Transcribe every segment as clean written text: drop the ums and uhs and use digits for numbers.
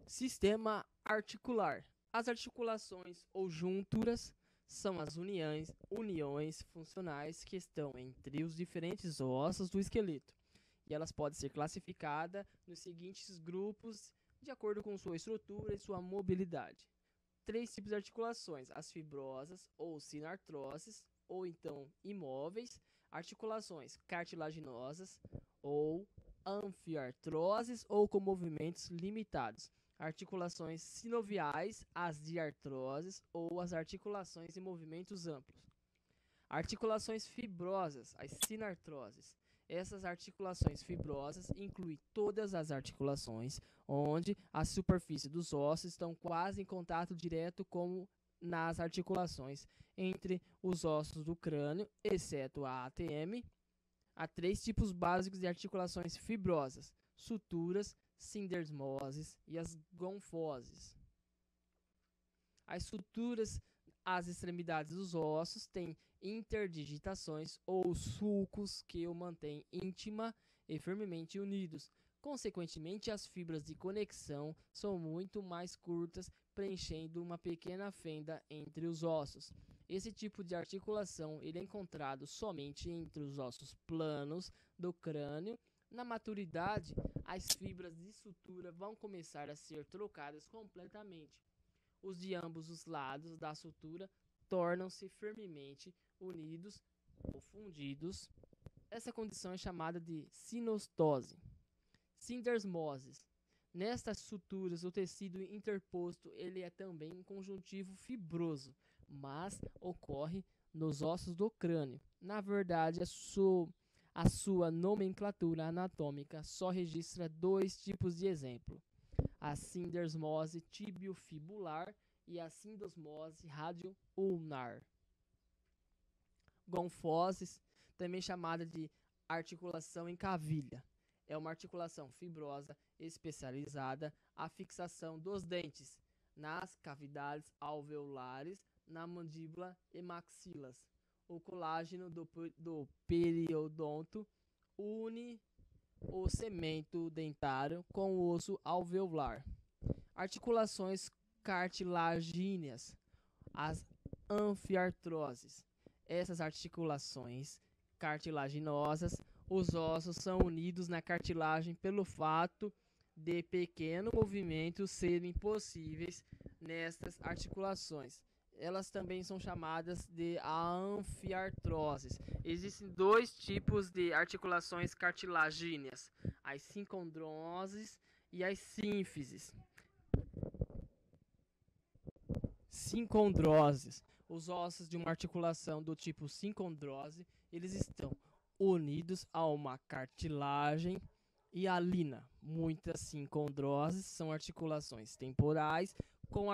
Sistema articular. As articulações ou junturas são as uniões funcionais que estão entre os diferentes ossos do esqueleto. E elas podem ser classificadas nos seguintes grupos de acordo com sua estrutura e sua mobilidade. Três tipos de articulações: as fibrosas ou sinartroses, ou então imóveis, articulações cartilaginosas ou anfiartroses ou com movimentos limitados, articulações sinoviais, as diartroses ou as articulações em movimentos amplos. Articulações fibrosas, as sinartroses. Essas articulações fibrosas incluem todas as articulações onde a superfície dos ossos estão quase em contato direto como nas articulações entre os ossos do crânio, exceto a ATM. Há três tipos básicos de articulações fibrosas: suturas, sindesmoses e as gonfoses. As suturas às extremidades dos ossos têm interdigitações ou sulcos que o mantêm íntima e firmemente unidos. Consequentemente, as fibras de conexão são muito mais curtas, preenchendo uma pequena fenda entre os ossos. Esse tipo de articulação ele é encontrado somente entre os ossos planos do crânio. Na maturidade, as fibras de sutura vão começar a ser trocadas completamente. Os de ambos os lados da sutura tornam-se firmemente unidos ou fundidos. Essa condição é chamada de sinostose. Sindesmoses. Nestas suturas, o tecido interposto ele é também um conjuntivo fibroso, mas ocorre nos ossos do crânio. Na verdade, a sua nomenclatura anatômica só registra dois tipos de exemplo: a sindesmose tibiofibular e a sindesmose radio-ulnar. Gonfoses, também chamada de articulação em cavilha, é uma articulação fibrosa especializada à fixação dos dentes nas cavidades alveolares, na mandíbula e maxilas. O colágeno do periodonto une o cemento dentário com o osso alveolar. Articulações cartilagíneas, as anfiartroses. Essas articulações cartilaginosas, os ossos são unidos na cartilagem pelo fato de pequenos movimentos serem possíveis nestas articulações. Elas também são chamadas de anfiartroses. Existem dois tipos de articulações cartilagíneas: as sincondroses e as sínfises. Sincondroses. Os ossos de uma articulação do tipo sincondrose, eles estão unidos a uma cartilagem hialina. Muitas sincondroses são articulações temporais, com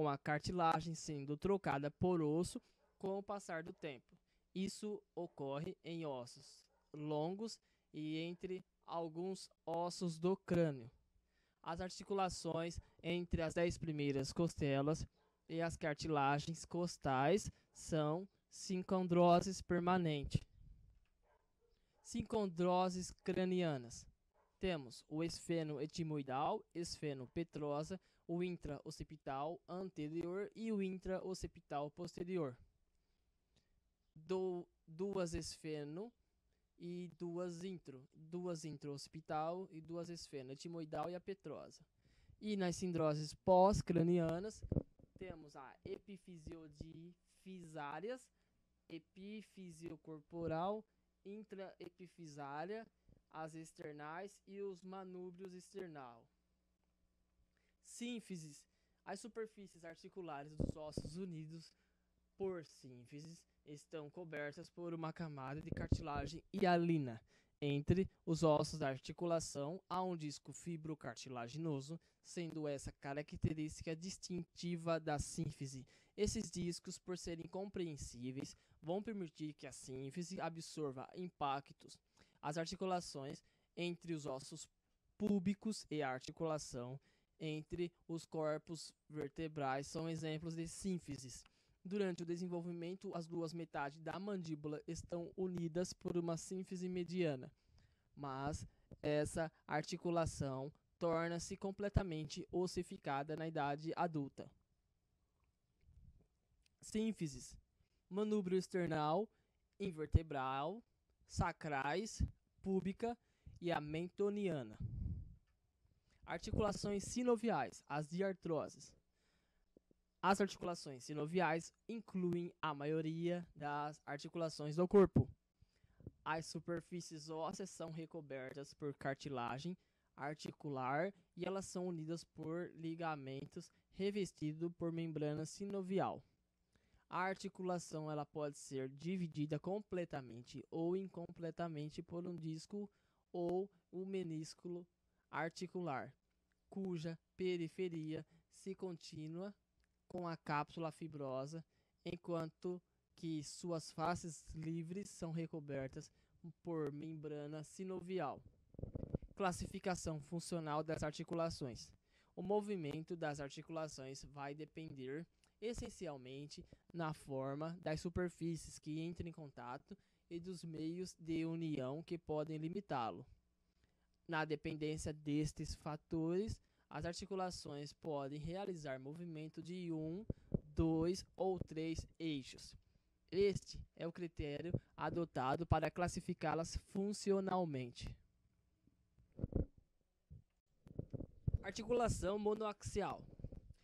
a cartilagem sendo trocada por osso com o passar do tempo. Isso ocorre em ossos longos e entre alguns ossos do crânio. As articulações entre as 10 primeiras costelas e as cartilagens costais são sincondroses permanentes. Sincondroses cranianas. Temos o esfeno etimoidal, esfeno petrosa, o intraoccipital anterior e o intraoccipital posterior. Duas esfeno e duas intraoccipital e duas esfeno etimoidal e a petrosa. E nas sindroses pós-cranianas, temos a epifisiodifisárias, epifísio-corporal, intraepifisária, as externais e os manúbrios external. Sínfises. As superfícies articulares dos ossos unidos por sínfises estão cobertas por uma camada de cartilagem hialina. Entre os ossos da articulação há um disco fibrocartilaginoso, sendo essa característica distintiva da sínfise. Esses discos, por serem compreensíveis, vão permitir que a sínfise absorva impactos. As articulações entre os ossos púbicos e a articulação entre os corpos vertebrais são exemplos de sínfises. Durante o desenvolvimento, as duas metades da mandíbula estão unidas por uma sínfise mediana, mas essa articulação torna-se completamente ossificada na idade adulta. Sínfises: manúbrio esternal, invertebral, sacrais, púbica e a mentoniana. Articulações sinoviais, as diartroses. As articulações sinoviais incluem a maioria das articulações do corpo. As superfícies ósseas são recobertas por cartilagem articular e elas são unidas por ligamentos revestidos por membrana sinovial. A articulação ela pode ser dividida completamente ou incompletamente por um disco ou um menisco articular, cuja periferia se continua com a cápsula fibrosa, enquanto que suas faces livres são recobertas por membrana sinovial. Classificação funcional das articulações. O movimento das articulações vai depender essencialmente na forma das superfícies que entram em contato e dos meios de união que podem limitá-lo. Na dependência destes fatores, as articulações podem realizar movimento de 1, 2 ou 3 eixos. Este é o critério adotado para classificá-las funcionalmente. Articulação monoaxial.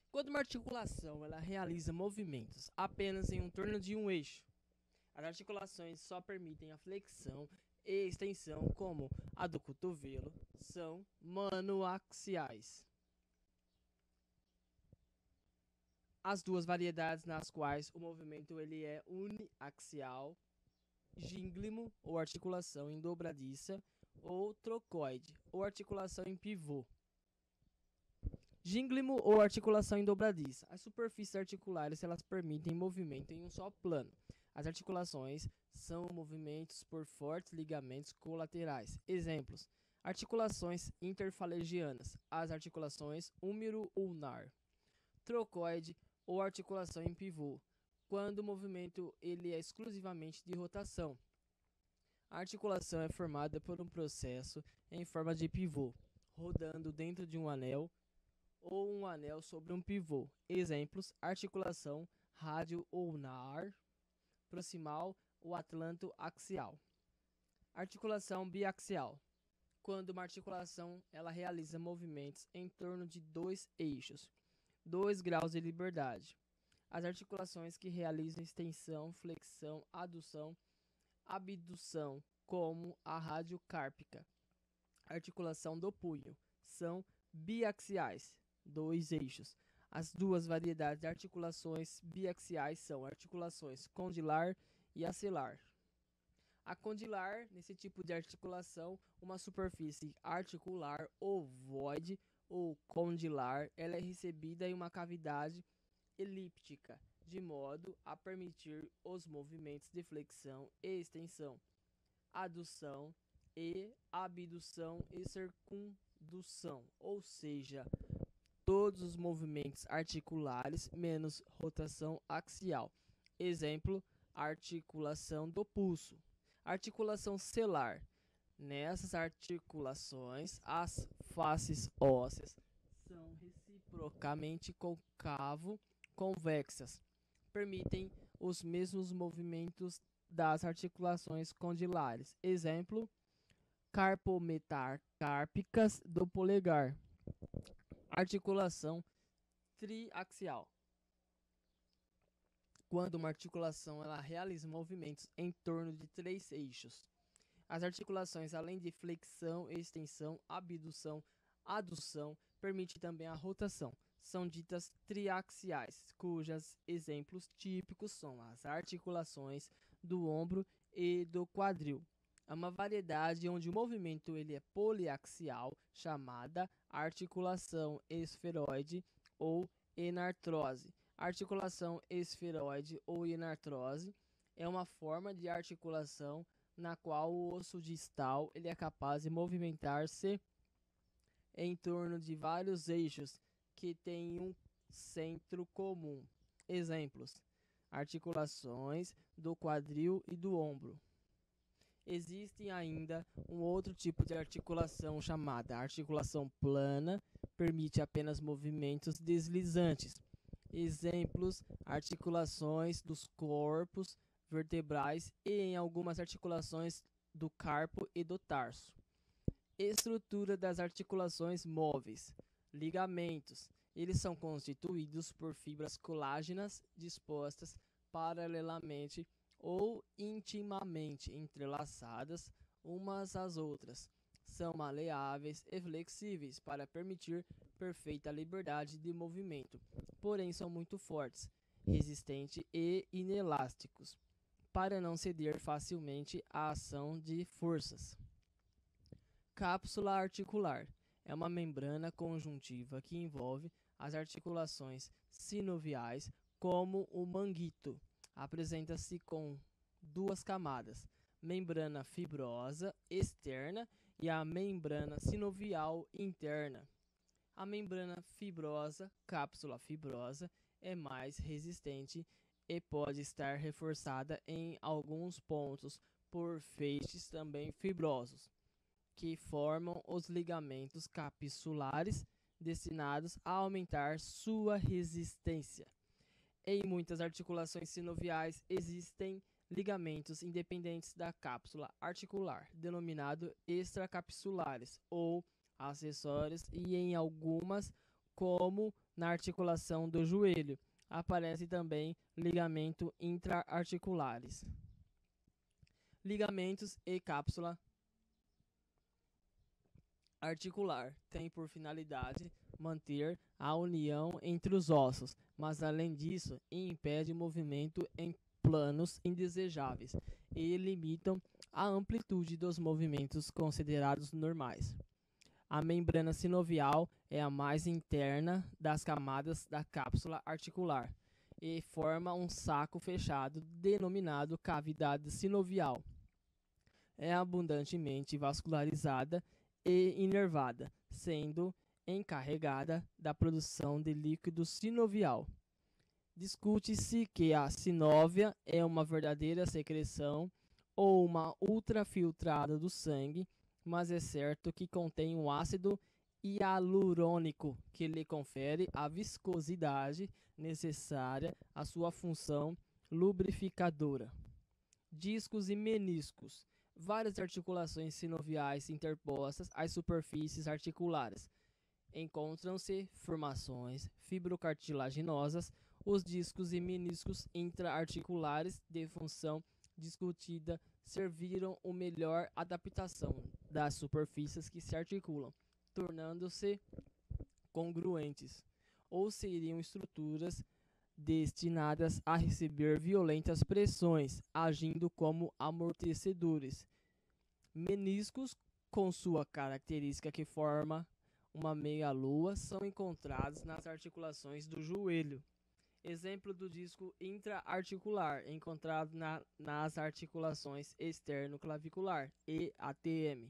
Quando uma articulação ela realiza movimentos apenas em torno de um eixo, as articulações só permitem a flexão e extensão, como a do cotovelo, são monoaxiais. As duas variedades nas quais o movimento ele é uniaxial, gínglimo ou articulação em dobradiça, ou trocoide ou articulação em pivô. Gínglimo ou articulação em dobradiça. As superfícies articulares elas permitem movimento em um só plano. As articulações são movimentos por fortes ligamentos colaterais. Exemplos: articulações interfalegianas, as articulações húmero-ulnar. Trocoide ou articulação em pivô, quando o movimento ele é exclusivamente de rotação. A articulação é formada por um processo em forma de pivô, rodando dentro de um anel ou um anel sobre um pivô. Exemplos: articulação radio-ulnar, proximal ou atlanto-axial. Articulação biaxial, quando uma articulação ela realiza movimentos em torno de dois eixos, 2 graus de liberdade. As articulações que realizam extensão, flexão, adução, abdução, como a radiocárpica, articulação do punho, são biaxiais, 2 eixos. As duas variedades de articulações biaxiais são articulações condilar e axilar. A condilar, nesse tipo de articulação, uma superfície articular ovoide ou condilar, ela é recebida em uma cavidade elíptica, de modo a permitir os movimentos de flexão e extensão, adução e abdução e circundução, ou seja, todos os movimentos articulares menos rotação axial. Exemplo: articulação do pulso. Articulação celular. Nessas articulações, as faces ósseas são reciprocamente côncavo-convexas, permitem os mesmos movimentos das articulações condilares. Exemplo: carpometacárpicas do polegar. Articulação triaxial, quando uma articulação ela realiza movimentos em torno de 3 eixos. As articulações, além de flexão, extensão, abdução, adução, permitem também a rotação. São ditas triaxiais, cujos exemplos típicos são as articulações do ombro e do quadril. É uma variedade onde o movimento ele é poliaxial, chamada articulação esferoide ou enartrose. Articulação esferoide ou enartrose é uma forma de articulação na qual o osso distal ele é capaz de movimentar-se em torno de vários eixos que têm um centro comum. Exemplos: articulações do quadril e do ombro. Existe ainda um outro tipo de articulação chamada articulação plana, permite apenas movimentos deslizantes. Exemplos: articulações dos corpos vertebrais e em algumas articulações do carpo e do tarso. Estrutura das articulações móveis. Ligamentos. Eles são constituídos por fibras colágenas dispostas paralelamente ou intimamente entrelaçadas umas às outras. São maleáveis e flexíveis para permitir perfeita liberdade de movimento, porém são muito fortes, resistentes e inelásticos, para não ceder facilmente à ação de forças. Cápsula articular é uma membrana conjuntiva que envolve as articulações sinoviais, como o manguito. Apresenta-se com duas camadas, membrana fibrosa externa e a membrana sinovial interna. A membrana fibrosa, cápsula fibrosa, é mais resistente e pode estar reforçada em alguns pontos por feixes também fibrosos, que formam os ligamentos capsulares, destinados a aumentar sua resistência. Em muitas articulações sinoviais existem ligamentos independentes da cápsula articular, denominados extracapsulares ou acessórios, e em algumas, como na articulação do joelho, aparece também ligamento intraarticulares. Ligamentos e cápsula articular tem por finalidade manter a união entre os ossos, mas além disso, impede movimento em planos indesejáveis e limitam a amplitude dos movimentos considerados normais. A membrana sinovial é a mais interna das camadas da cápsula articular e forma um saco fechado denominado cavidade sinovial. É abundantemente vascularizada e inervada, sendo encarregada da produção de líquido sinovial. Discute-se que a sinóvia é uma verdadeira secreção ou uma ultrafiltrada do sangue, mas é certo que contém um ácido hialurônico que lhe confere a viscosidade necessária à sua função lubrificadora. Discos e meniscos. Várias articulações sinoviais interpostas às superfícies articulares. Encontram-se formações fibrocartilaginosas. Os discos e meniscos intraarticulares, de função discutida, serviram a melhor adaptação das superfícies que se articulam, tornando-se congruentes, ou seriam estruturas destinadas a receber violentas pressões, agindo como amortecedores. Meniscos, com sua característica que forma uma meia-lua, são encontrados nas articulações do joelho. Exemplo do disco intraarticular, encontrado nas articulações externo-clavicular e ATM.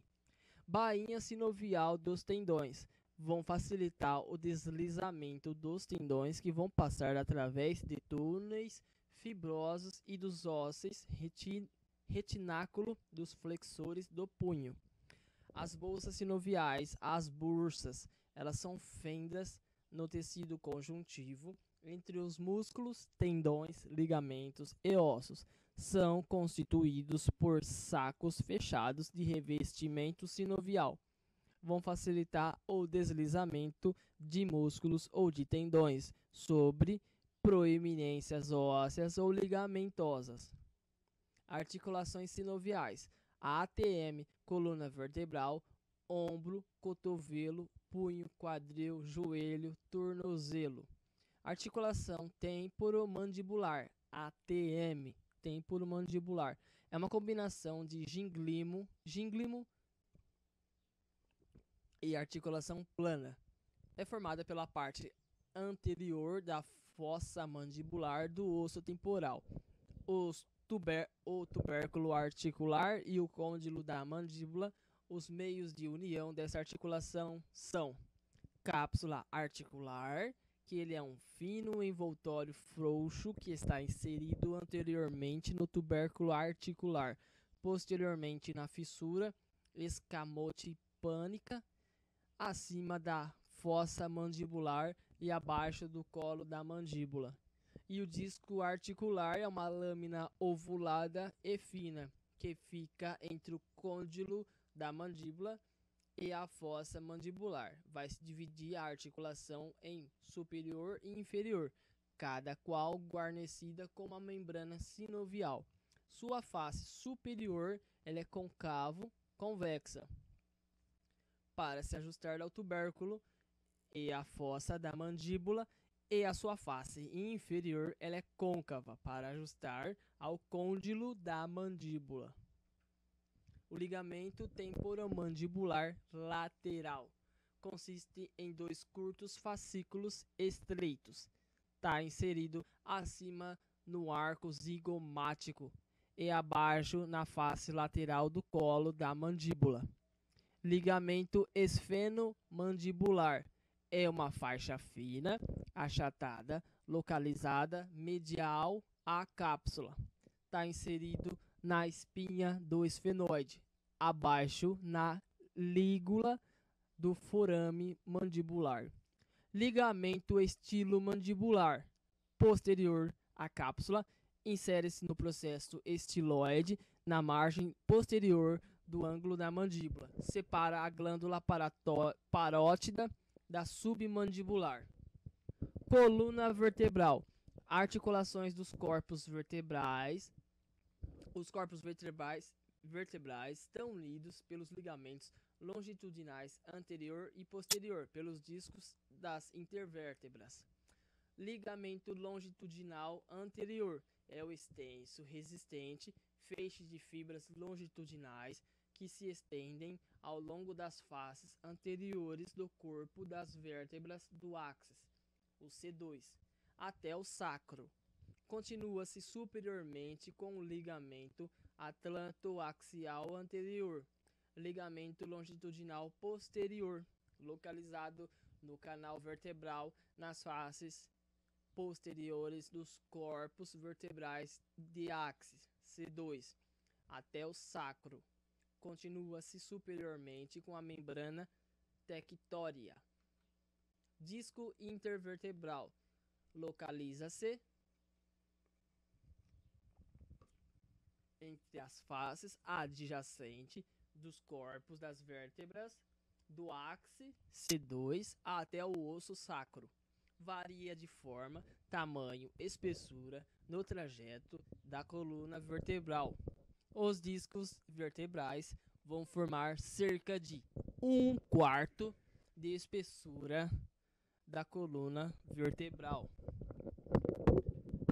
Bainha sinovial dos tendões. Vão facilitar o deslizamento dos tendões, que vão passar através de túneis fibrosos e dos ossos retináculo dos flexores do punho. As bolsas sinoviais, as bursas, elas são fendas no tecido conjuntivo entre os músculos, tendões, ligamentos e ossos. São constituídos por sacos fechados de revestimento sinovial. Vão facilitar o deslizamento de músculos ou de tendões sobre proeminências ósseas ou ligamentosas. Articulações sinoviais. A ATM, coluna vertebral, ombro, cotovelo, punho, quadril, joelho, tornozelo. Articulação temporomandibular, ATM, temporomandibular. É uma combinação de gínglimo e articulação plana. É formada pela parte anterior da fossa mandibular do osso temporal. O tubérculo articular e o côndilo da mandíbula. Os meios de união dessa articulação são cápsula articular, que ele é um fino envoltório frouxo que está inserido anteriormente no tubérculo articular. posteriormente na fissura escamotímpânica, acima da fossa mandibular e abaixo do colo da mandíbula. E o disco articular é uma lâmina ovulada e fina, que fica entre o côndilo da mandíbula e a fossa mandibular. Vai se dividir a articulação em superior e inferior, cada qual guarnecida com uma membrana sinovial. Sua face superior ela é convexa, para se ajustar ao tubérculo e à fossa da mandíbula, e a sua face inferior ela é côncava, para ajustar ao côndilo da mandíbula. O ligamento temporomandibular lateral consiste em dois curtos fascículos estreitos. Está inserido acima no arco zigomático e abaixo na face lateral do colo da mandíbula. Ligamento esfenomandibular é uma faixa fina, achatada, localizada medial à cápsula. Está inserido na espinha do esfenoide, abaixo na lígula do forame mandibular. Ligamento estilomandibular posterior à cápsula insere-se no processo estiloide na margem posterior do ângulo da mandíbula. Separa a glândula parótida da submandibular. Coluna vertebral. Articulações dos corpos vertebrais. Os corpos vertebrais estão unidos pelos ligamentos longitudinais anterior e posterior, pelos discos das intervértebras. Ligamento longitudinal anterior é o extenso, resistente feixe de fibras longitudinais que se estendem ao longo das faces anteriores do corpo das vértebras do áxis, o C2, até o sacro. Continua-se superiormente com o ligamento atlantoaxial anterior, ligamento longitudinal posterior, localizado no canal vertebral nas faces posteriores dos corpos vertebrais de axis, C2, até o sacro. Continua-se superiormente com a membrana tectória. Disco intervertebral. Localiza-se entre as faces adjacentes dos corpos das vértebras do ápice C2 até o osso sacro. Varia de forma, tamanho, espessura no trajeto da coluna vertebral. Os discos vertebrais vão formar cerca de 1/4 de espessura da coluna vertebral.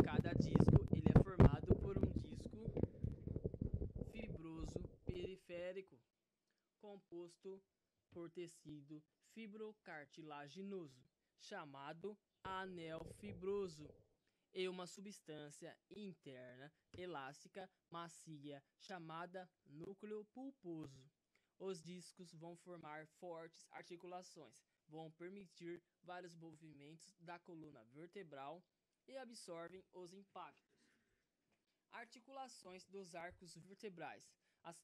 Cada disco ele é formado por um disco fibroso periférico, composto por tecido fibrocartilaginoso, chamado anel fibroso, e uma substância interna elástica macia, chamada núcleo pulposo. Os discos vão formar fortes articulações, vão permitir vários movimentos da coluna vertebral e absorvem os impactos. Articulações dos arcos vertebrais. As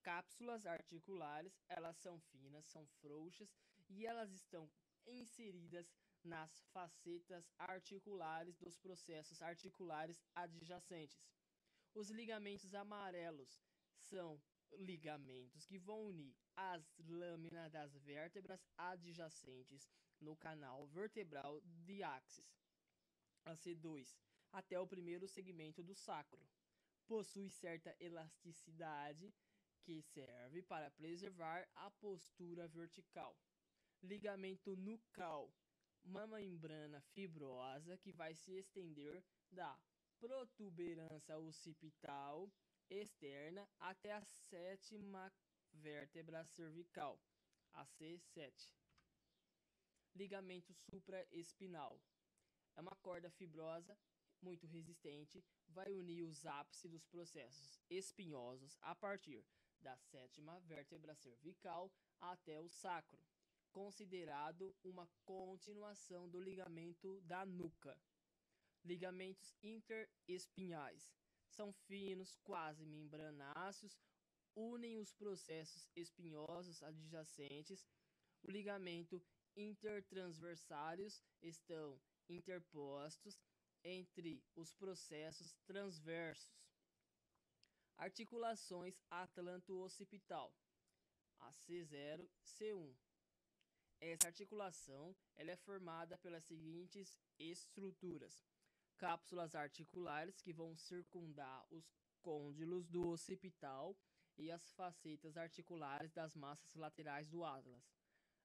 cápsulas articulares, elas são finas, são frouxas e elas estão inseridas nas facetas articulares dos processos articulares adjacentes. Os ligamentos amarelos são ligamentos que vão unir as lâminas das vértebras adjacentes no canal vertebral de axis, a C2, até o primeiro segmento do sacro. Possui certa elasticidade que serve para preservar a postura vertical. Ligamento nucal, uma membrana fibrosa que vai se estender da protuberância occipital externa até a sétima vértebra cervical, a C7. Ligamento supraespinal. É uma corda fibrosa muito resistente, vai unir os ápices dos processos espinhosos a partir da sétima vértebra cervical até o sacro, considerado uma continuação do ligamento da nuca. Ligamentos interespinhais São finos, quase membranáceos, unem os processos espinhosos adjacentes. O ligamento intertransversários estão interpostos entre os processos transversos. Articulações atlanto-occipital, a C0, C1. Essa articulação ela é formada pelas seguintes estruturas: cápsulas articulares que vão circundar os côndilos do occipital e as facetas articulares das massas laterais do atlas.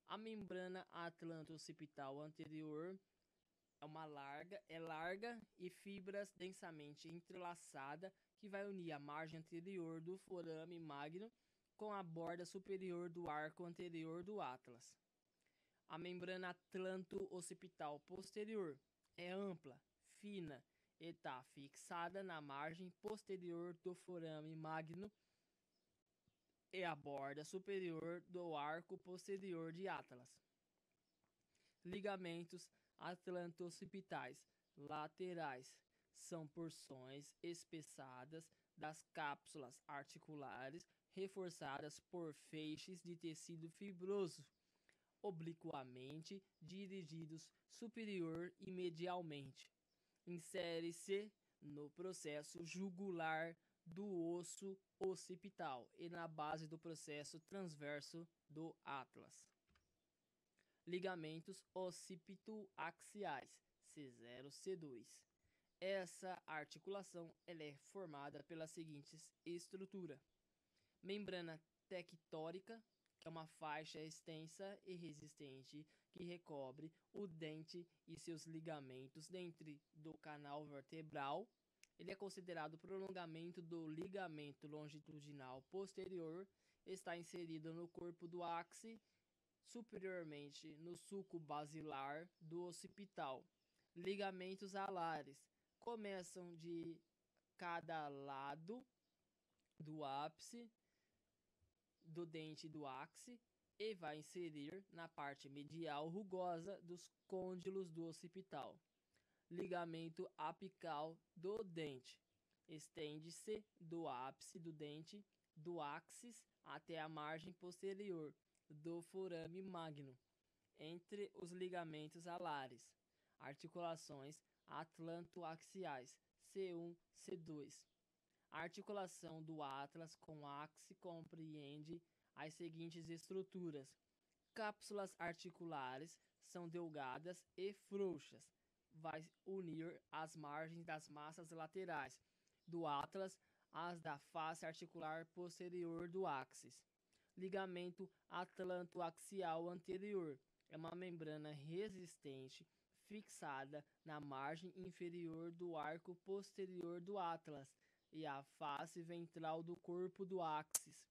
A membrana atlanto-occipital anterior é larga e fibras densamente entrelaçada que vai unir a margem anterior do forame magno com a borda superior do arco anterior do atlas. A membrana atlanto-occipital posterior é ampla, fina e está fixada na margem posterior do forame magno e a borda superior do arco posterior de atlas. Ligamentos atlanto-occipitais laterais são porções espessadas das cápsulas articulares reforçadas por feixes de tecido fibroso, obliquamente dirigidos superior e medialmente. Insere-se no processo jugular do osso occipital e na base do processo transverso do atlas. Ligamentos occipito-axiais, C0, C2. Essa articulação ela é formada pelas seguintes estruturas: membrana tectórica, que é uma faixa extensa e resistente que recobre o dente e seus ligamentos dentro do canal vertebral. Ele é considerado prolongamento do ligamento longitudinal posterior, está inserido no corpo do ápice, superiormente no sulco basilar do occipital. Ligamentos alares começam de cada lado do ápice do dente do ápice e vai inserir na parte medial rugosa dos côndilos do occipital. Ligamento apical do dente estende-se do ápice do dente do áxis até a margem posterior do forame magno, entre os ligamentos alares. Articulações atlanto-axiais, C1, C2. A articulação do atlas com o ápice compreende as seguintes estruturas: cápsulas articulares são delgadas e frouxas, vai unir as margens das massas laterais do atlas às da face articular posterior do áxis. Ligamento atlanto-axial anterior é uma membrana resistente fixada na margem inferior do arco posterior do atlas e a face ventral do corpo do áxis.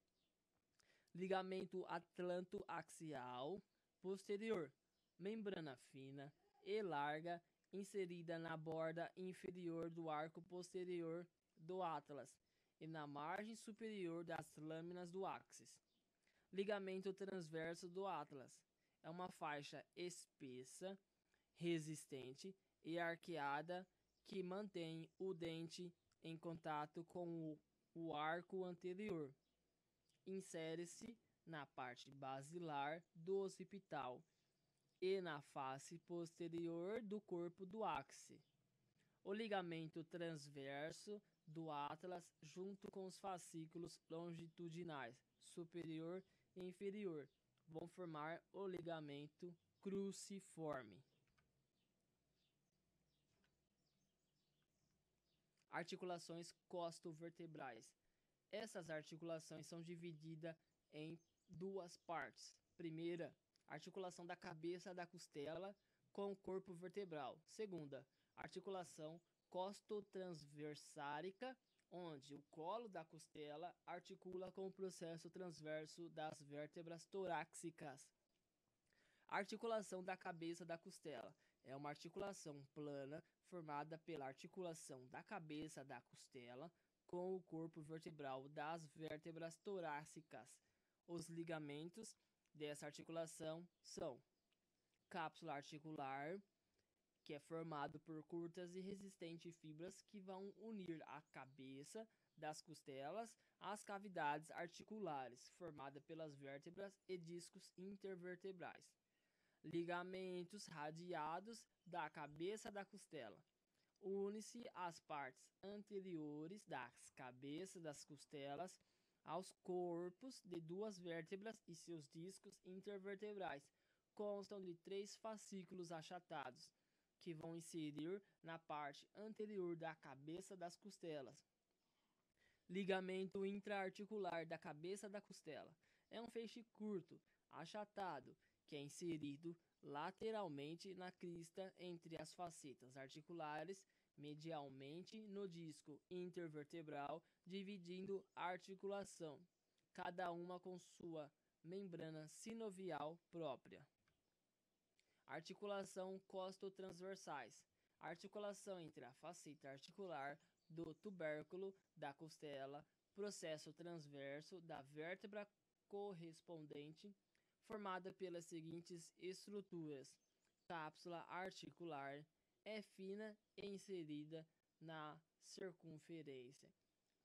Ligamento atlanto-axial posterior, membrana fina e larga inserida na borda inferior do arco posterior do atlas e na margem superior das lâminas do áxis. Ligamento transverso do atlas é uma faixa espessa, resistente e arqueada que mantém o dente em contato com o arco anterior. Insere-se na parte basilar do occipital e na face posterior do corpo do ápice. O ligamento transverso do atlas junto com os fascículos longitudinais superior e inferior vão formar o ligamento cruciforme. Articulações costovertebrais. Essas articulações são divididas em duas partes. Primeira, articulação da cabeça da costela com o corpo vertebral. Segunda, articulação costotransversárica, onde o colo da costela articula com o processo transverso das vértebras torácicas. Articulação da cabeça da costela é uma articulação plana formada pela articulação da cabeça da costela com o corpo vertebral das vértebras torácicas. Os ligamentos dessa articulação são cápsula articular, que é formado por curtas e resistentes fibras que vão unir a cabeça das costelas às cavidades articulares, formada pelas vértebras e discos intervertebrais. Ligamentos radiados da cabeça da costela. Une-se as partes anteriores das cabeças das costelas aos corpos de duas vértebras e seus discos intervertebrais. Constam de 3 fascículos achatados, que vão inserir na parte anterior da cabeça das costelas. Ligamento intraarticular da cabeça da costela. É um feixe curto, achatado, que é inserido lateralmente na crista entre as facetas articulares, medialmente no disco intervertebral, dividindo a articulação, cada uma com sua membrana sinovial própria. Articulação costotransversais. Articulação entre a faceta articular do tubérculo da costela, processo transverso da vértebra correspondente, formada pelas seguintes estruturas: cápsula articular, é fina e inserida na circunferência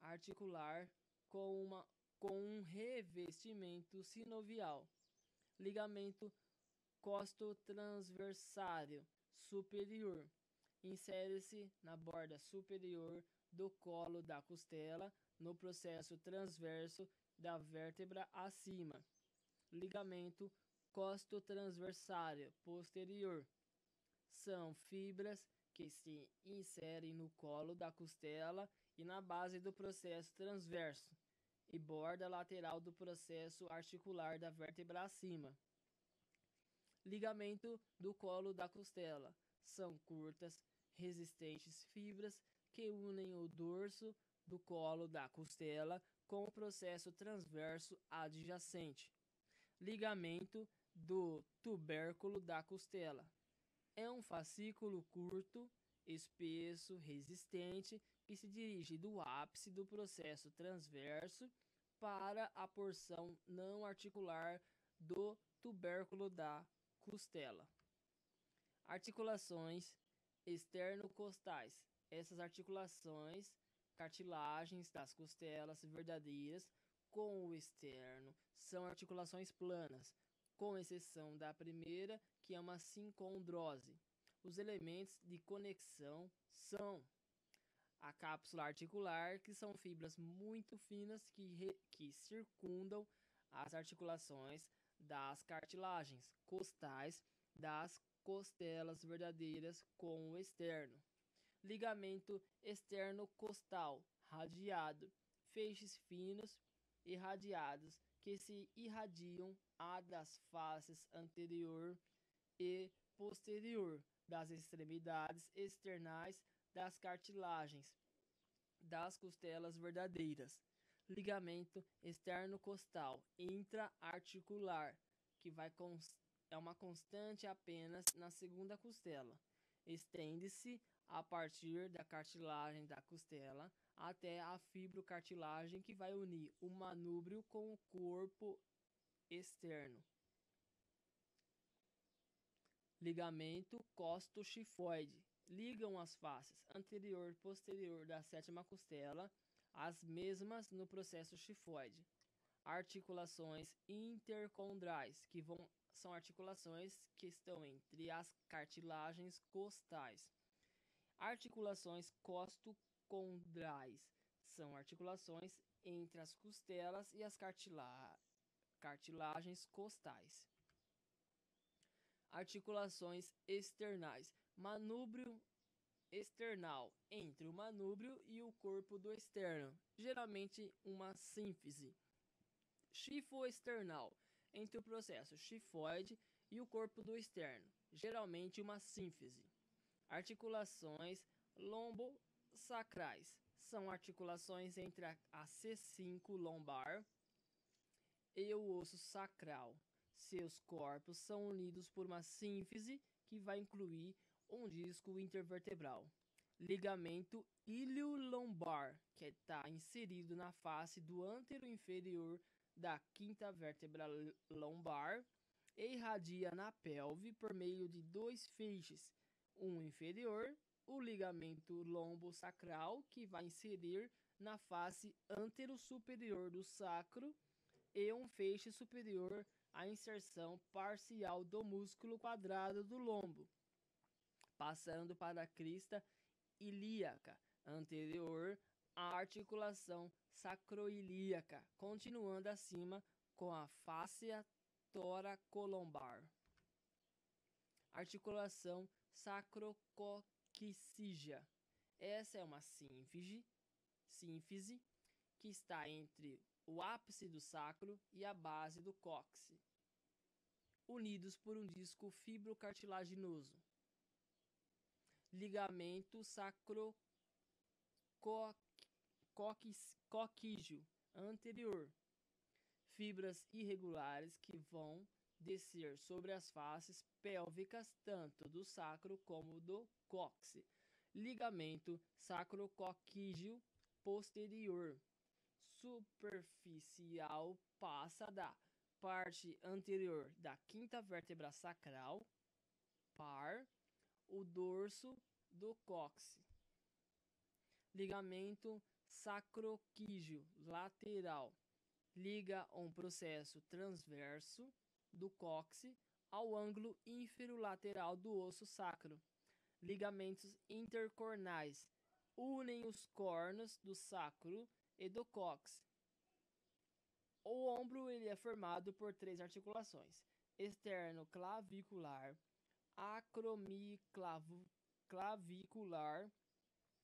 articular com um revestimento sinovial. Ligamento costotransversário superior. Insere-se na borda superior do colo da costela, no processo transverso da vértebra acima. Ligamento costotransversário posterior. São fibras que se inserem no colo da costela e na base do processo transverso e borda lateral do processo articular da vértebra acima. Ligamento do colo da costela. São curtas, resistentes fibras que unem o dorso do colo da costela com o processo transverso adjacente. Ligamento do tubérculo da costela. É um fascículo curto, espesso, resistente, que se dirige do ápice do processo transverso para a porção não articular do tubérculo da costela. Articulações externocostais. Essas articulações, cartilagens das costelas verdadeiras com o externo, são articulações planas, com exceção da primeira, que é uma sincondrose. Os elementos de conexão são a cápsula articular, que são fibras muito finas que circundam as articulações das cartilagens costais das costelas verdadeiras com o externo. Ligamento externo costal radiado, feixes finos e radiados que se irradiam a das faces anterior e posterior das extremidades externais das cartilagens das costelas verdadeiras. Ligamento externo costal intraarticular, que é uma constante apenas na segunda costela. Estende-se a partir da cartilagem da costela até a fibrocartilagem que vai unir o manúbrio com o corpo externo. Ligamento costo-chifoide. Ligam as faces anterior e posterior da sétima costela, as mesmas no processo chifoide. Articulações intercondrais, são articulações que estão entre as cartilagens costais. Articulações costocondrais, são articulações entre as costelas e as cartilagens costais. Articulações externais. Manúbrio external, entre o manúbrio e o corpo do externo, geralmente uma sínfise. Chifoexternal, entre o processo chifoide e o corpo do externo, geralmente uma sínfise. Articulações lombosacrais, são articulações entre a C5 lombar e o osso sacral. Seus corpos são unidos por uma sínfise que vai incluir um disco intervertebral. Ligamento ilio-lombar, que está inserido na face do antero inferior da quinta vértebra lombar e irradia na pelve por meio de 2 feixes, um inferior, o ligamento lombosacral, que vai inserir na face antero-superior do sacro, e um feixe superior, a inserção parcial do músculo quadrado do lombo, passando para a crista ilíaca anterior, a articulação sacroiliaca, continuando acima com a fáscia toracolombar. Articulação sacrococcígea. Essa é uma sínfise que está entre o ápice do sacro e a base do cóccix, unidos por um disco fibrocartilaginoso. Ligamento sacrococcígeo anterior. Fibras irregulares que vão descer sobre as faces pélvicas tanto do sacro como do cóccix. Ligamento sacrococcígeo posterior. Superficial, passa da parte anterior da quinta vértebra sacral, par, o dorso do cóccix. Ligamento sacroquígeo lateral. Liga um processo transverso do cóccix ao ângulo inferolateral do osso sacro. Ligamentos intercornais unem os cornos do sacro e do cóccix. O ombro ele é formado por 3 articulações: externo-clavicular, acromioclavicular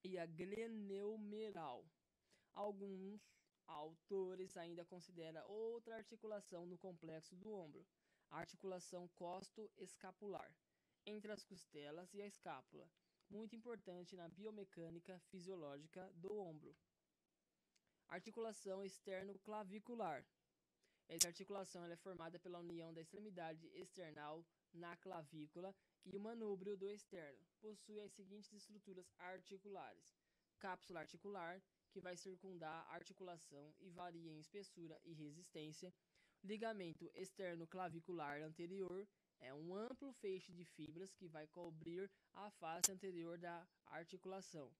e a glenohumeral. Alguns autores ainda consideram outra articulação no complexo do ombro, a articulação costo-escapular, entre as costelas e a escápula, muito importante na biomecânica fisiológica do ombro. Articulação externo-clavicular. Essa articulação ela é formada pela união da extremidade external na clavícula e o manúbrio do externo. Possui as seguintes estruturas articulares: cápsula articular, que vai circundar a articulação e varia em espessura e resistência. Ligamento externo-clavicular anterior é um amplo feixe de fibras que vai cobrir a face anterior da articulação.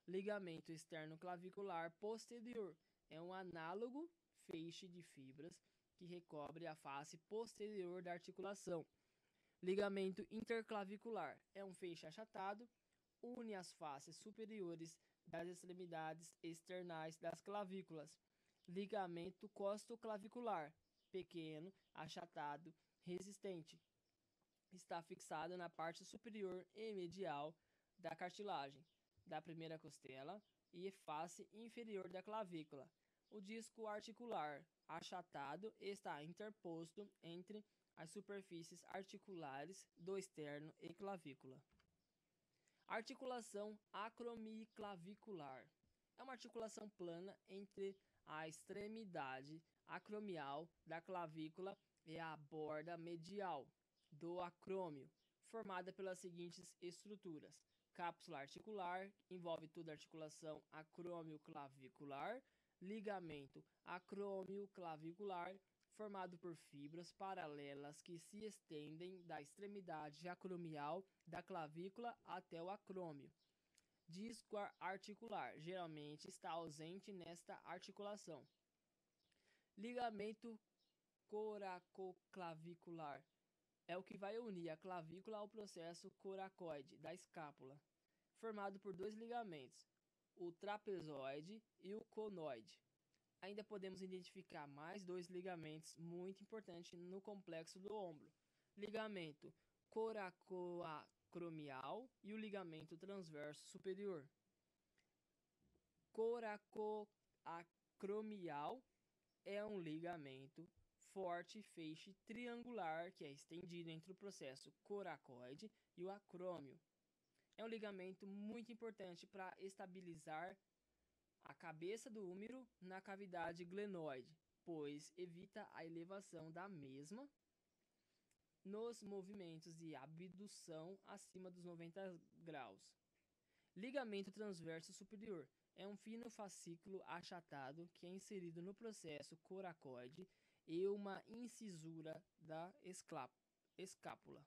Ligamento externo-clavicular posterior é um análogo feixe de fibras que recobre a face posterior da articulação. Ligamento interclavicular é um feixe achatado, une as faces superiores das extremidades externais das clavículas. Ligamento costoclavicular, pequeno, achatado, resistente. Está fixado na parte superior e medial da cartilagem da primeira costela e face inferior da clavícula. O disco articular achatado está interposto entre as superfícies articulares do externo e clavícula. Articulação acromioclavicular é uma articulação plana entre a extremidade acromial da clavícula e a borda medial do acrômio, formada pelas seguintes estruturas: cápsula articular, envolve toda a articulação acromioclavicular. Ligamento acromioclavicular, formado por fibras paralelas que se estendem da extremidade acromial da clavícula até o acrômio. Disco articular, geralmente está ausente nesta articulação. Ligamento coracoclavicular é o que vai unir a clavícula ao processo coracoide da escápula, formado por 2 ligamentos, o trapezoide e o conoide. Ainda podemos identificar mais 2 ligamentos muito importantes no complexo do ombro: ligamento coracoacromial e o ligamento transverso superior. Coracoacromial é um ligamento forte feixe triangular que é estendido entre o processo coracoide e o acrômio. É um ligamento muito importante para estabilizar a cabeça do úmero na cavidade glenoide, pois evita a elevação da mesma nos movimentos de abdução acima dos 90 graus. Ligamento transverso superior é um fino fascículo achatado que é inserido no processo coracoide e uma incisura da escápula.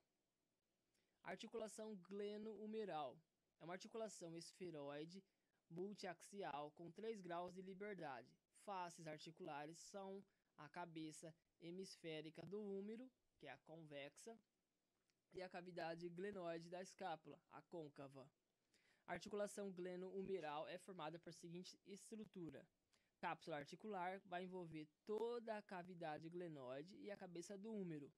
Articulação gleno-humeral. É uma articulação esferoide multiaxial com 3 graus de liberdade. Faces articulares são a cabeça hemisférica do húmero, que é a convexa, e a cavidade glenoide da escápula, a côncava. A articulação gleno-humeral é formada por seguinte estrutura. Cápsula articular vai envolver toda a cavidade glenoide e a cabeça do húmero.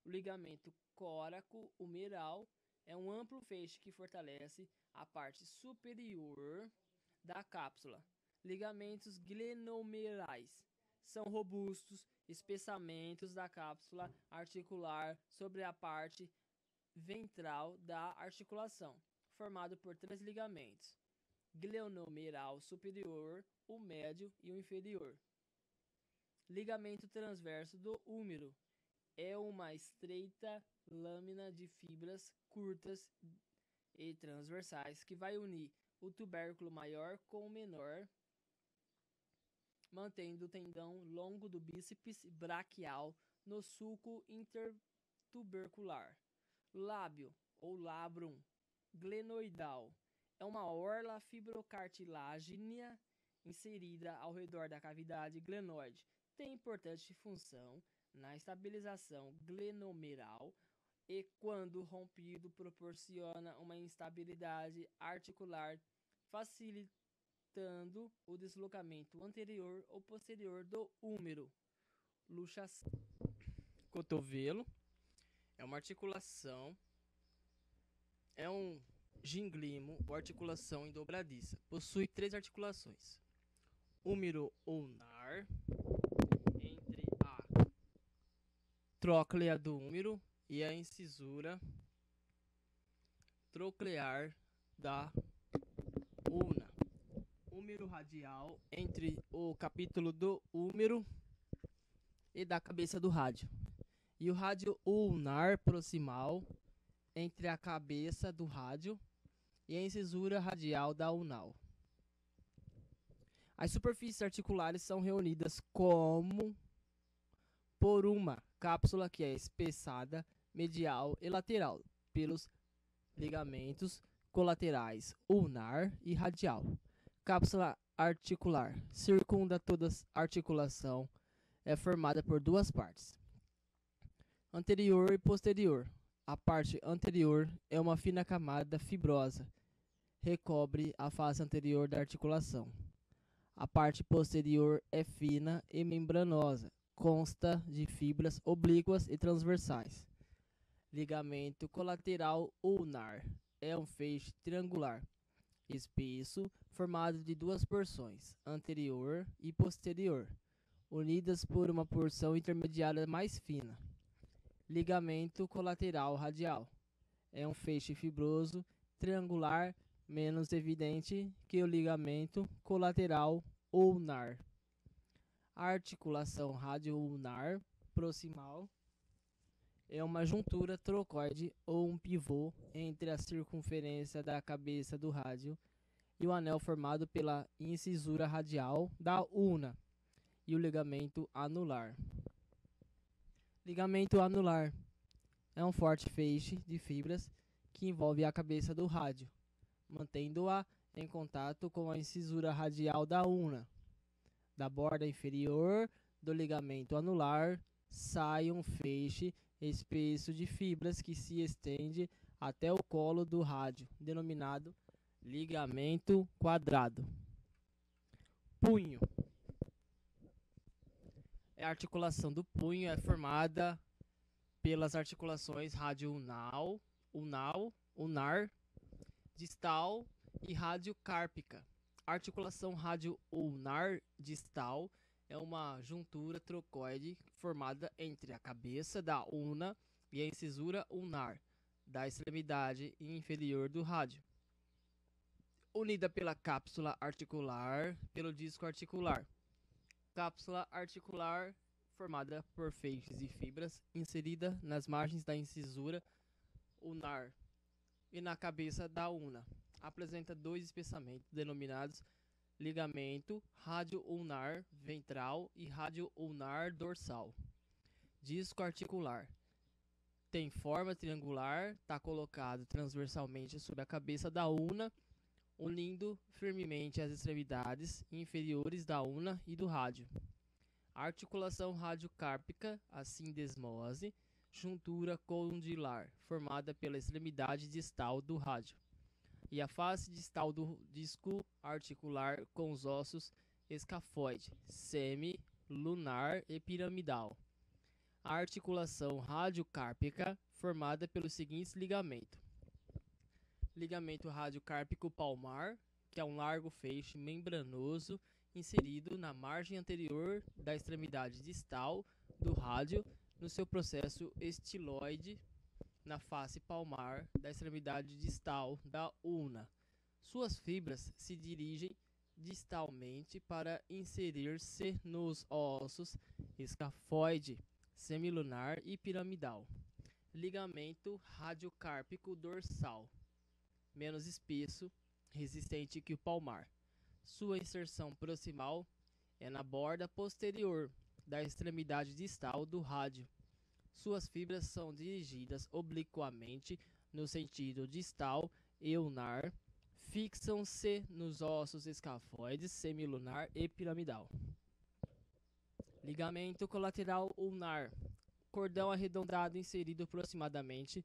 O ligamento córaco-humeral é um amplo feixe que fortalece a parte superior da cápsula. Ligamentos glenohumerais são robustos espessamentos da cápsula articular sobre a parte ventral da articulação, formado por 3 ligamentos: glenohumeral superior, o médio e o inferior. Ligamento transverso do húmero é uma estreita lâmina de fibras curtas e transversais que vai unir o tubérculo maior com o menor, mantendo o tendão longo do bíceps braquial no sulco intertubercular. Lábio ou labrum glenoidal é uma orla fibrocartilagínea inserida ao redor da cavidade glenoide. Tem importante função na estabilização glenohumeral e, quando rompido, proporciona uma instabilidade articular, facilitando o deslocamento anterior ou posterior do húmero. Luxação. Cotovelo é uma articulação, é um ginglimo ou articulação em dobradiça. Possui 3 articulações: húmero ulnar, entre a tróclea do húmero e a incisura troclear da ulna. Húmero radial, entre o capítulo do húmero e da cabeça do rádio. E o rádio ulnar proximal, entre a cabeça do rádio e a incisura radial da ulnal. As superfícies articulares são reunidas como por uma cápsula que é espessada medial e lateral pelos ligamentos colaterais ulnar e radial. Cápsula articular circunda toda a articulação, é formada por 2 partes, anterior e posterior. A parte anterior é uma fina camada fibrosa, recobre a face anterior da articulação. A parte posterior é fina e membranosa, consta de fibras oblíquas e transversais. Ligamento colateral ulnar é um feixe triangular, espesso, formado de 2 porções, anterior e posterior, unidas por uma porção intermediária mais fina. Ligamento colateral radial é um feixe fibroso triangular, menos evidente que o ligamento colateral ulnar. A articulação radio-ulnar proximal é uma juntura trocoide ou um pivô entre a circunferência da cabeça do rádio e o anel formado pela incisura radial da ulna e o ligamento anular. Ligamento anular é um forte feixe de fibras que envolve a cabeça do rádio, mantendo-a em contato com a incisura radial da ulna. Da borda inferior do ligamento anular sai um feixe espesso de fibras que se estende até o colo do rádio, denominado ligamento quadrado. Punho. A articulação do punho é formada pelas articulações radio-ulnar, distal e radiocárpica. A articulação radio-ulnar distal é uma juntura trocoide formada entre a cabeça da ulna e a incisura ulnar da extremidade inferior do rádio, unida pela cápsula articular pelo disco articular. Cápsula articular formada por feixes de fibras inserida nas margens da incisura ulnar e na cabeça da ulna. Apresenta 2 espessamentos denominados ligamento radio-ulnar ventral e radio-ulnar dorsal. Disco articular tem forma triangular, está colocado transversalmente sobre a cabeça da ulna, unindo firmemente as extremidades inferiores da ulna e do rádio. A articulação radiocárpica, a sindesmose, juntura condilar, formada pela extremidade distal do rádio, e a face distal do disco articular com os ossos escafoide, semilunar e piramidal. A articulação radiocárpica, formada pelos seguintes ligamentos: ligamento radiocárpico palmar, que é um largo feixe membranoso inserido na margem anterior da extremidade distal do rádio no seu processo estiloide na face palmar da extremidade distal da ulna. Suas fibras se dirigem distalmente para inserir-se nos ossos escafoide, semilunar e piramidal. Ligamento radiocárpico dorsal, menos espesso, resistente que o palmar. Sua inserção proximal é na borda posterior da extremidade distal do rádio. Suas fibras são dirigidas obliquamente no sentido distal e ulnar, fixam-se nos ossos escafoides, semilunar e piramidal. Ligamento colateral ulnar, cordão arredondado inserido aproximadamente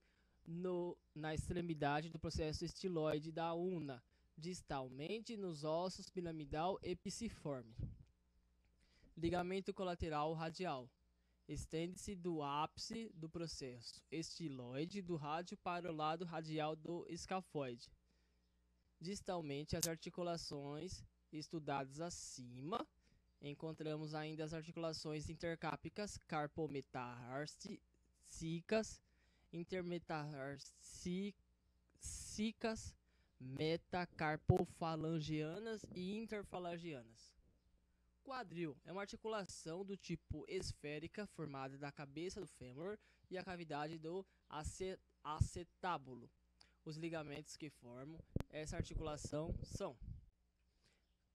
na extremidade do processo estiloide da ulna, distalmente nos ossos piramidal e pisiforme. Ligamento colateral radial, estende-se do ápice do processo estiloide do rádio para o lado radial do escafoide. Distalmente as articulações estudadas acima, encontramos ainda as articulações intercápicas, carpometarsícicas, intermetarsícicas, metacarpofalangianas e interfalangianas. Quadril é uma articulação do tipo esférica formada da cabeça do fêmur e a cavidade do acetábulo. Os ligamentos que formam essa articulação são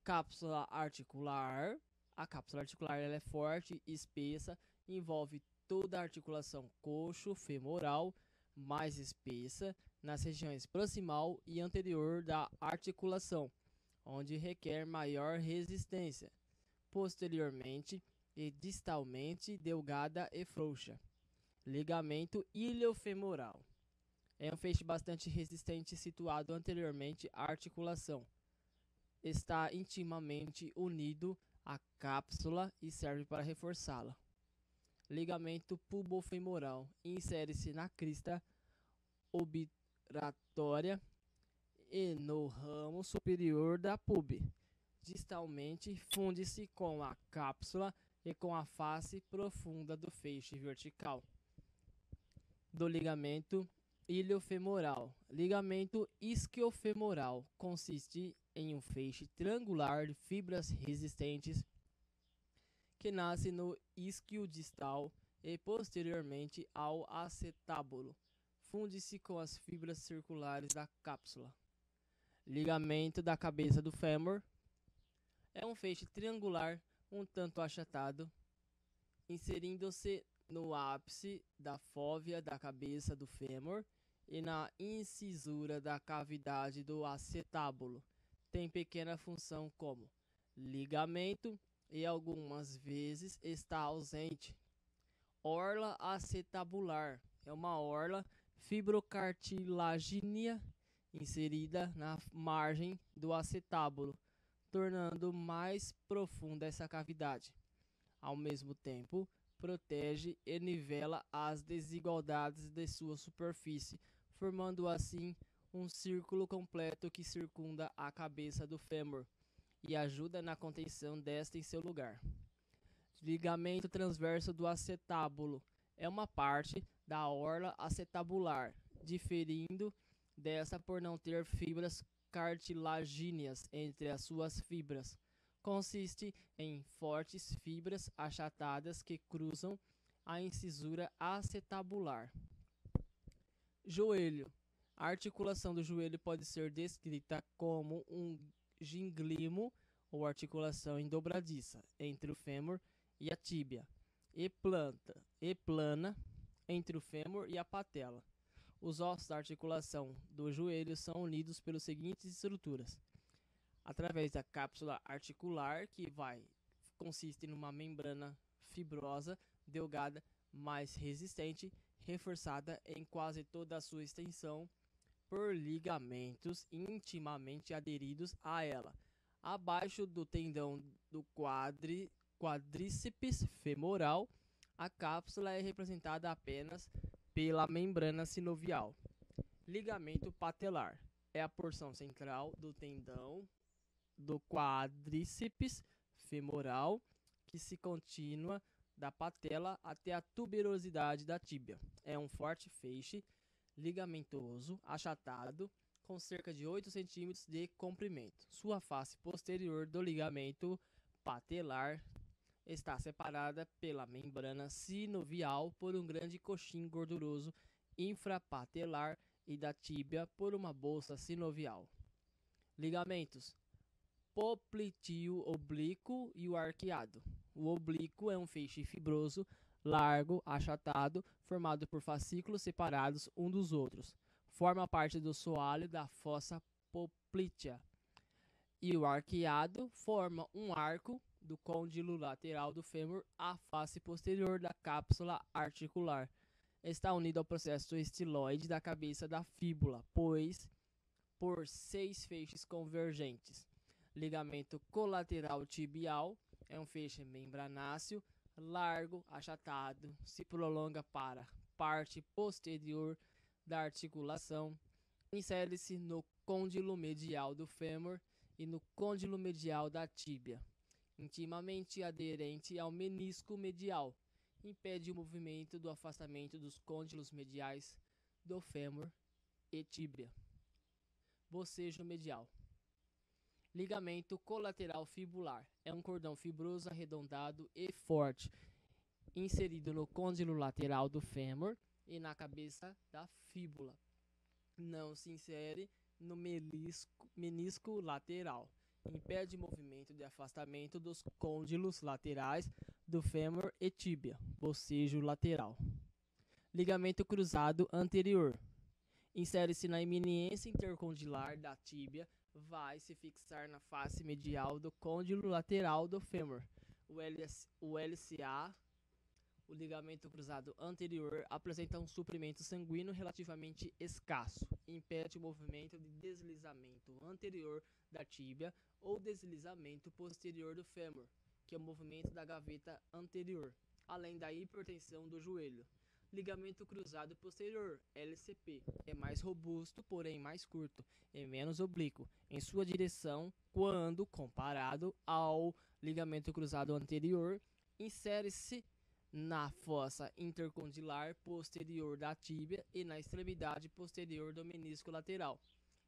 cápsula articular. A cápsula articular ela é forte, espessa, envolve toda a articulação coxo-femoral, mais espessa nas regiões proximal e anterior da articulação, onde requer maior resistência. Posteriormente e distalmente delgada e frouxa. Ligamento iliofemoral. É um feixe bastante resistente situado anteriormente à articulação. Está intimamente unido à cápsula e serve para reforçá-la. Ligamento pubofemoral. Insere-se na crista obturatória e no ramo superior da pube. Distalmente funde-se com a cápsula e com a face profunda do feixe vertical do ligamento iliofemoral. Ligamento isquiofemoral consiste em um feixe triangular de fibras resistentes que nasce no isquio distal e posteriormente ao acetábulo. Funde-se com as fibras circulares da cápsula. Ligamento da cabeça do fêmur. É um feixe triangular, um tanto achatado, inserindo-se no ápice da fóvea da cabeça do fêmur e na incisura da cavidade do acetábulo. Tem pequena função como ligamento e algumas vezes está ausente. Orla acetabular é uma orla fibrocartilagínea inserida na margem do acetábulo, tornando mais profunda essa cavidade. Ao mesmo tempo, protege e nivela as desigualdades de sua superfície, formando assim um círculo completo que circunda a cabeça do fêmur e ajuda na contenção desta em seu lugar. Ligamento transverso do acetábulo é uma parte da orla acetabular, diferindo desta por não ter fibras cartilagíneas entre as suas fibras. Consiste em fortes fibras achatadas que cruzam a incisura acetabular. Joelho. A articulação do joelho pode ser descrita como um ginglimo ou articulação em dobradiça entre o fêmur e a tíbia, e plana, entre o fêmur e a patela. Os ossos da articulação do joelho são unidos pelas seguintes estruturas: através da cápsula articular, que consiste numa membrana fibrosa, delgada, mais resistente, reforçada em quase toda a sua extensão por ligamentos intimamente aderidos a ela. Abaixo do tendão do quadríceps femoral, a cápsula é representada apenas pela membrana sinovial. Ligamento patelar é a porção central do tendão do quadríceps femoral que se continua da patela até a tuberosidade da tíbia. É um forte feixe ligamentoso achatado com cerca de 8 cm de comprimento. Sua face posterior do ligamento patelar está separada pela membrana sinovial por um grande coxim gorduroso infrapatelar e da tíbia por uma bolsa sinovial. Ligamentos popliteo oblíquo e o arqueado. O oblíquo é um feixe fibroso, largo, achatado, formado por fascículos separados um dos outros. Forma parte do soalho da fossa poplitea. E o arqueado forma um arco do côndilo lateral do fêmur à face posterior da cápsula articular. Está unido ao processo estiloide da cabeça da fíbula, pois por 6 feixes convergentes. Ligamento colateral tibial é um feixe membranáceo, largo, achatado, se prolonga para parte posterior da articulação, insere-se no côndilo medial do fêmur e no côndilo medial da tíbia, intimamente aderente ao menisco medial, impede o movimento do afastamento dos côndilos mediais do fêmur e tíbia. Bocejo medial. Ligamento colateral fibular é um cordão fibroso arredondado e forte, inserido no côndilo lateral do fêmur e na cabeça da fíbula. Não se insere no menisco lateral. Impede o movimento de afastamento dos côndilos laterais do fêmur e tíbia. Bocejo lateral. Ligamento cruzado anterior. Insere-se na eminência intercondilar da tíbia, vai se fixar na face medial do côndilo lateral do fêmur. O LCA, o ligamento cruzado anterior, apresenta um suprimento sanguíneo relativamente escasso. Impede o movimento de deslizamento anterior da tíbia ou deslizamento posterior do fêmur, que é o movimento da gaveta anterior, além da hipertensão do joelho. Ligamento cruzado posterior, LCP, é mais robusto, porém mais curto e menos oblíquo em sua direção quando comparado ao ligamento cruzado anterior. Insere-se na fossa intercondilar posterior da tíbia e na extremidade posterior do menisco lateral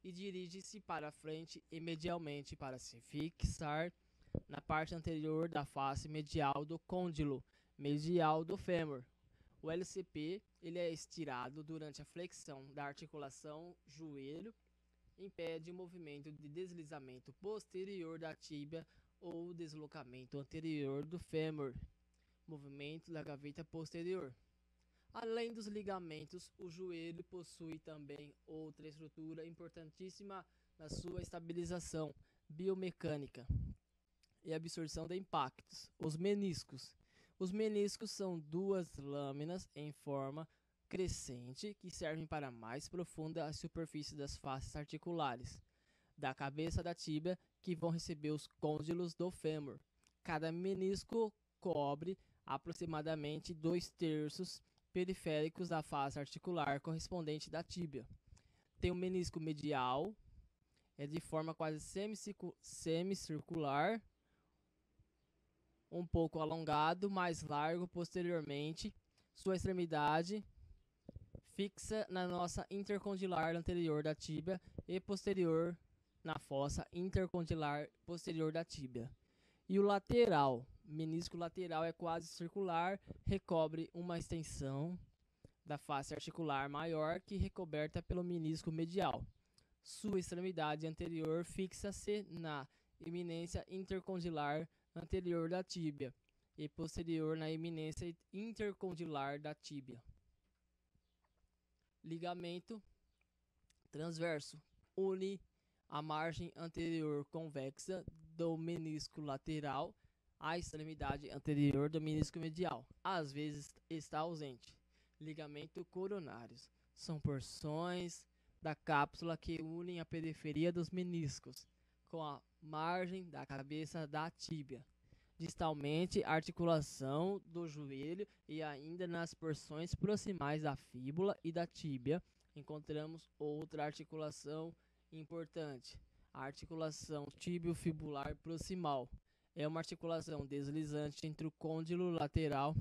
e dirige-se para frente e medialmente para se fixar na parte anterior da face medial do côndilo medial do fêmur. O LCP ele é estirado durante a flexão da articulação joelho, impede o movimento de deslizamento posterior da tíbia ou deslocamento anterior do fêmur, movimento da gaveta posterior. Além dos ligamentos, o joelho possui também outra estrutura importantíssima na sua estabilização biomecânica e absorção de impactos: os meniscos. Os meniscos são 2 lâminas em forma crescente que servem para mais profunda a superfície das faces articulares da cabeça da tíbia, que vão receber os côndilos do fêmur. Cada menisco cobre aproximadamente 2/3 periféricos da face articular correspondente da tíbia. Tem o menisco medial, é de forma quase semicircular, um pouco alongado, mais largo posteriormente. Sua extremidade fixa na nossa intercondilar anterior da tíbia e posterior na fossa intercondilar posterior da tíbia. E o lateral, menisco lateral, é quase circular, recobre uma extensão da face articular maior que recoberta pelo menisco medial. Sua extremidade anterior fixa-se na eminência intercondilar anterior da tíbia e posterior na eminência intercondilar da tíbia. Ligamento transverso une a margem anterior convexa do menisco lateral à extremidade anterior do menisco medial. Às vezes está ausente. Ligamento coronários são porções da cápsula que unem a periferia dos meniscos com a margem da cabeça da tíbia. Distalmente, a articulação do joelho e ainda nas porções proximais da fíbula e da tíbia encontramos outra articulação importante, a articulação tíbio-fibular proximal. É uma articulação deslizante entre o côndilo lateral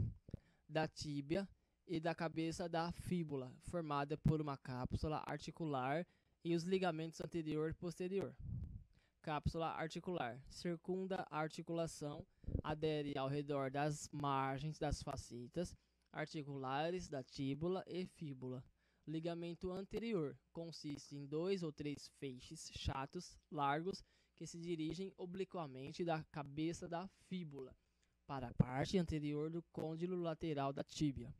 da tíbia e da cabeça da fíbula, formada por uma cápsula articular e os ligamentos anterior e posterior. Cápsula articular circunda a articulação, adere ao redor das margens das facetas articulares da tíbula e fíbula. Ligamento anterior consiste em 2 ou 3 feixes chatos largos que se dirigem obliquamente da cabeça da fíbula para a parte anterior do côndilo lateral da tíbia.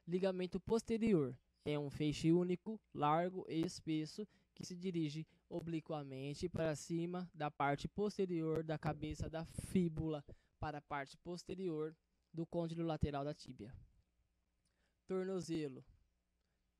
Ligamento posterior é um feixe único, largo e espesso que se dirige obliquamente para cima da parte posterior da cabeça da fíbula para a parte posterior do côndilo lateral da tíbia. Tornozelo.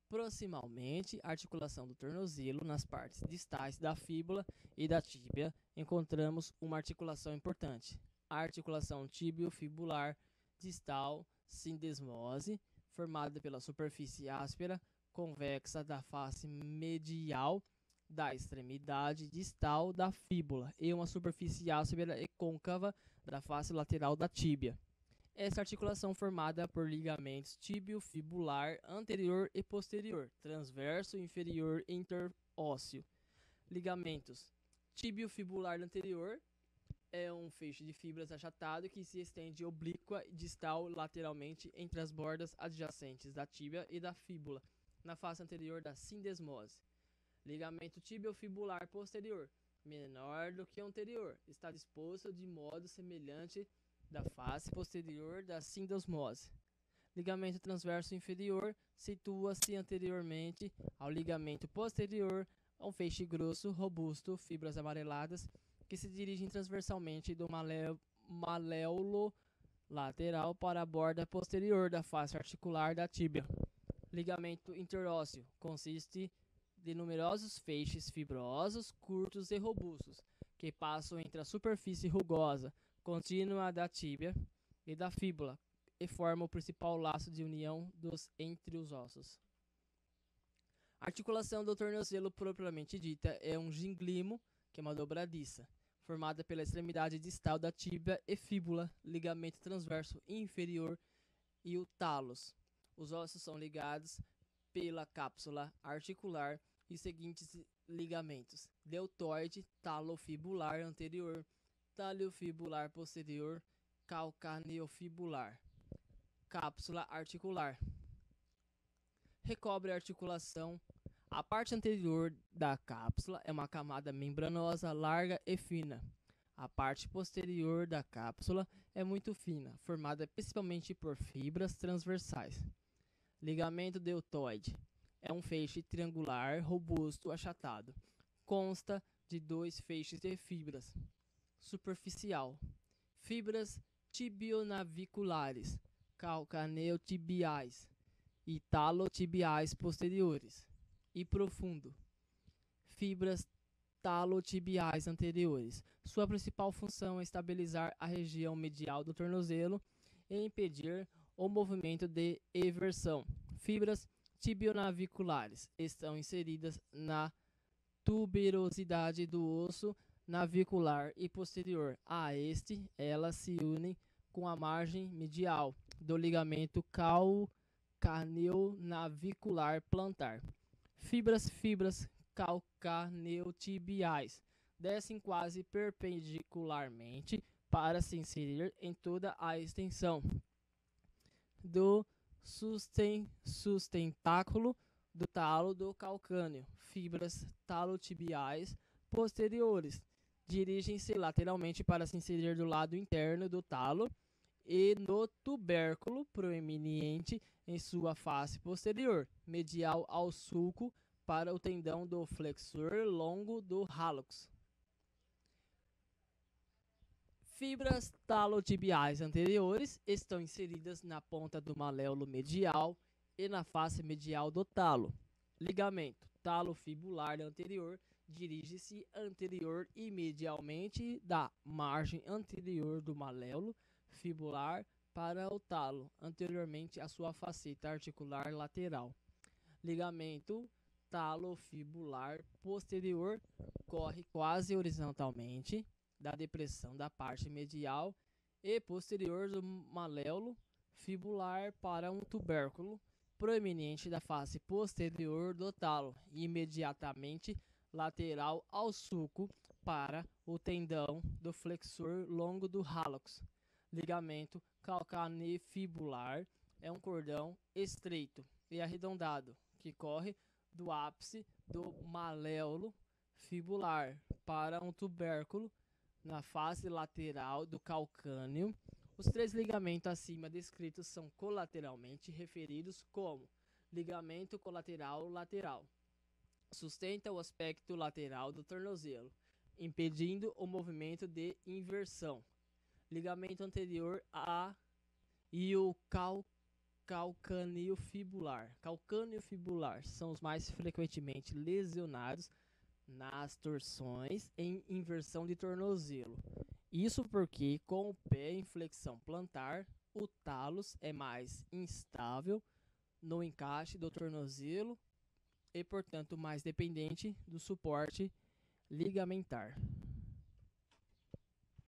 Proximalmente, a articulação do tornozelo nas partes distais da fíbula e da tíbia, encontramos uma articulação importante, a articulação tíbio-fibular distal sindesmose, formada pela superfície áspera convexa da face medial da extremidade distal da fíbula e uma superfície áspera e côncava da face lateral da tíbia. Essa articulação formada por ligamentos tíbio-fibular anterior e posterior, transverso, inferior e interósseo. Ligamentos tíbio-fibular anterior é um feixe de fibras achatado que se estende oblíqua e distal lateralmente entre as bordas adjacentes da tíbia e da fíbula, na face anterior da sindesmose. Ligamento tibio-fibular posterior, menor do que o anterior, está disposto de modo semelhante da face posterior da sindesmose. Ligamento transverso inferior situa-se anteriormente ao ligamento posterior, um feixe grosso, robusto, fibras amareladas, que se dirigem transversalmente do maléolo lateral para a borda posterior da face articular da tíbia. Ligamento interósseo consiste de numerosos feixes fibrosos, curtos e robustos, que passam entre a superfície rugosa contínua da tíbia e da fíbula e formam o principal laço de união entre os ossos. A articulação do tornozelo propriamente dita é um ginglimo, que é uma dobradiça, formada pela extremidade distal da tíbia e fíbula, ligamento transverso inferior e o talos. Os ossos são ligados pela cápsula articular e os seguintes ligamentos: deltoide, talofibular anterior, taliofibular posterior, calcaneofibular. Cápsula articular recobre a articulação. A parte anterior da cápsula é uma camada membranosa, larga e fina. A parte posterior da cápsula é muito fina, formada principalmente por fibras transversais. Ligamento deltoide é um feixe triangular, robusto, achatado. Consta de 2 feixes de fibras. Superficial. Fibras tibionaviculares, calcaneotibiais e talotibiais posteriores. E profundo. Fibras talotibiais anteriores. Sua principal função é estabilizar a região medial do tornozelo e impedir o movimento de eversão. Fibras tibionaviculares estão inseridas na tuberosidade do osso navicular e posterior. A este, elas se unem com a margem medial do ligamento calcaneonavicular plantar. Fibras calcaneotibiais descem quase perpendicularmente para se inserir em toda a extensão do sustentáculo do talo do calcâneo. Fibras talotibiais posteriores dirigem-se lateralmente para se inserir do lado interno do talo e no tubérculo proeminente em sua face posterior, medial ao sulco, para o tendão do flexor longo do hallux. Fibras talotibiais anteriores estão inseridas na ponta do maléolo medial e na face medial do talo. Ligamento talofibular anterior dirige-se anterior e medialmente da margem anterior do maléolo fibular para o talo, anteriormente à sua faceta articular lateral. Ligamento talofibular posterior corre quase horizontalmente da depressão da parte medial e posterior do maléolo fibular para um tubérculo proeminente da face posterior do talo e imediatamente lateral ao sulco para o tendão do flexor longo do hallux. Ligamento calcanefibular é um cordão estreito e arredondado que corre do ápice do maléolo fibular para um tubérculo na face lateral do calcâneo. Os 3 ligamentos acima descritos são colateralmente referidos como ligamento colateral lateral. Sustenta o aspecto lateral do tornozelo, impedindo o movimento de inversão. Ligamento anterior a e o calcâneo fibular. Calcâneo fibular são os mais frequentemente lesionados nas torções em inversão de tornozelo. Isso porque, com o pé em flexão plantar, o talos é mais instável no encaixe do tornozelo e, portanto, mais dependente do suporte ligamentar.